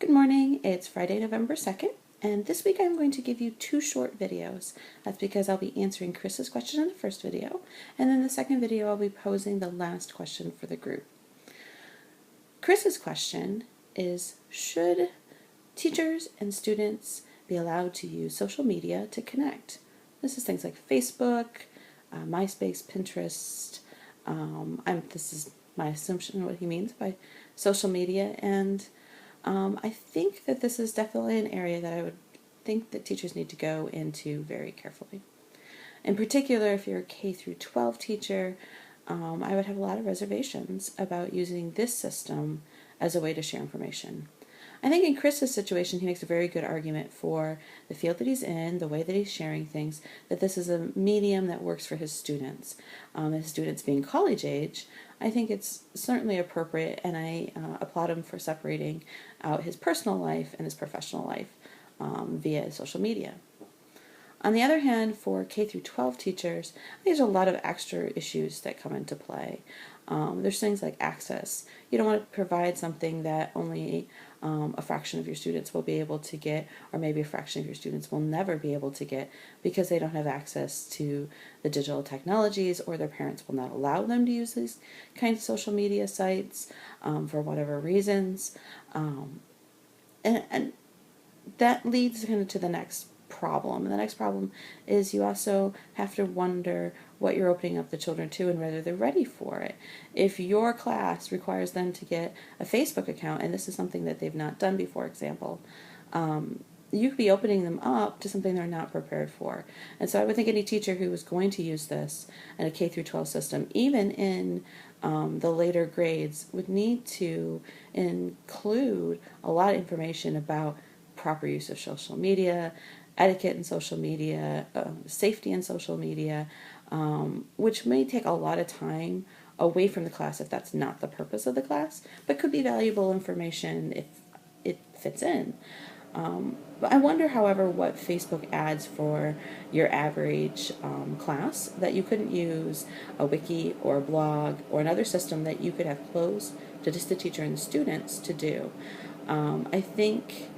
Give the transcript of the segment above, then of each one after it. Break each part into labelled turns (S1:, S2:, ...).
S1: Good morning, it's Friday, November 2nd, and this week I'm going to give you two short videos. That's because I'll be answering Chris's question in the first video, and then the second video I'll be posing the last question for the group. Chris's question is, should teachers and students be allowed to use social media to connect? This is things like Facebook, MySpace, Pinterest. This is my assumption of what he means by social media, and I think that this is definitely an area that I would think that teachers need to go into very carefully. In particular, if you're a K through 12 teacher, I would have a lot of reservations about using this system as a way to share information. I think in Chris's situation, he makes a very good argument for the field that he's in, the way that he's sharing things, that this is a medium that works for his students. His students being college age, I think it's certainly appropriate, and I applaud him for separating out his personal life and his professional life via social media. On the other hand, for K through 12 teachers, there's a lot of extra issues that come into play. There's things like access. You don't want to provide something that only a fraction of your students will be able to get, or maybe a fraction of your students will never be able to get because they don't have access to the digital technologies, or their parents will not allow them to use these kinds of social media sites for whatever reasons. And that leads kind of to the next problem. And the next problem is you also have to wonder what you're opening up the children to and whether they're ready for it. If your class requires them to get a Facebook account, and this is something that they've not done before, example, you could be opening them up to something they're not prepared for. And so I would think any teacher who was going to use this in a K through 12 system, even in the later grades, would need to include a lot of information about proper use of social media, etiquette in social media, safety in social media, which may take a lot of time away from the class if that's not the purpose of the class, but could be valuable information if it fits in. But I wonder, however, what Facebook adds for your average class that you couldn't use a wiki or a blog or another system that you could have closed to just the teacher and the students to do. I think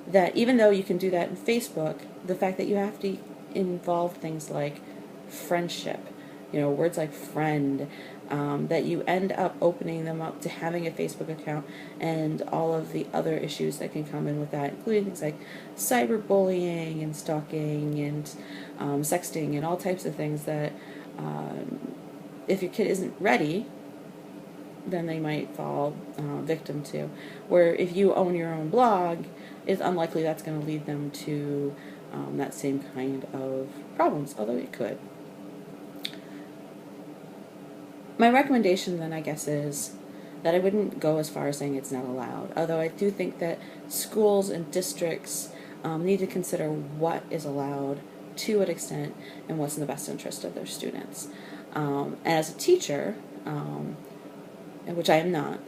S1: that even though you can do that in Facebook, the fact that you have to involve things like friendship, words like friend, that you end up opening them up to having a Facebook account, and all of the other issues that can come in with that, including things like cyberbullying and stalking and sexting and all types of things that if your kid isn't ready, then they might fall victim to. Where if you own your own blog, it's unlikely that's going to lead them to that same kind of problems, although it could. My recommendation then, I guess, is that I wouldn't go as far as saying it's not allowed, although I do think that schools and districts need to consider what is allowed, to what extent, and what's in the best interest of their students. And as a teacher, which I am not,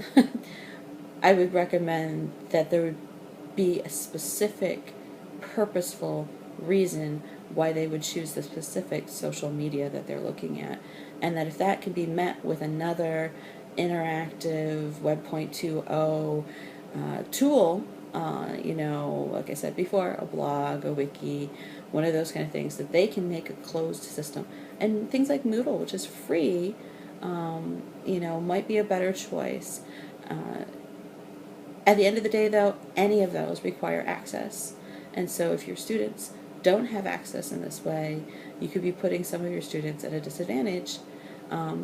S1: I would recommend that there would be a specific, purposeful reason why they would choose the specific social media that they're looking at, and that if that can be met with another interactive Web 2.0 tool, like I said before, a blog, a wiki, one of those kind of things, that they can make a closed system. And things like Moodle, which is free, might be a better choice. At the end of the day, though, any of those require access. And so if your students don't have access in this way, you could be putting some of your students at a disadvantage.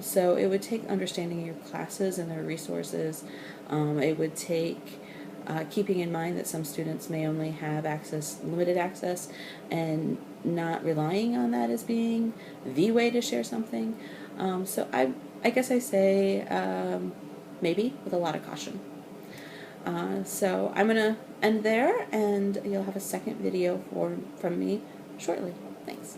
S1: So it would take understanding your classes and their resources. It would take keeping in mind that some students may only have limited access, and not relying on that as being the way to share something. So I guess I say maybe, with a lot of caution. So I'm going to end there, and you'll have a second video from me shortly. Thanks.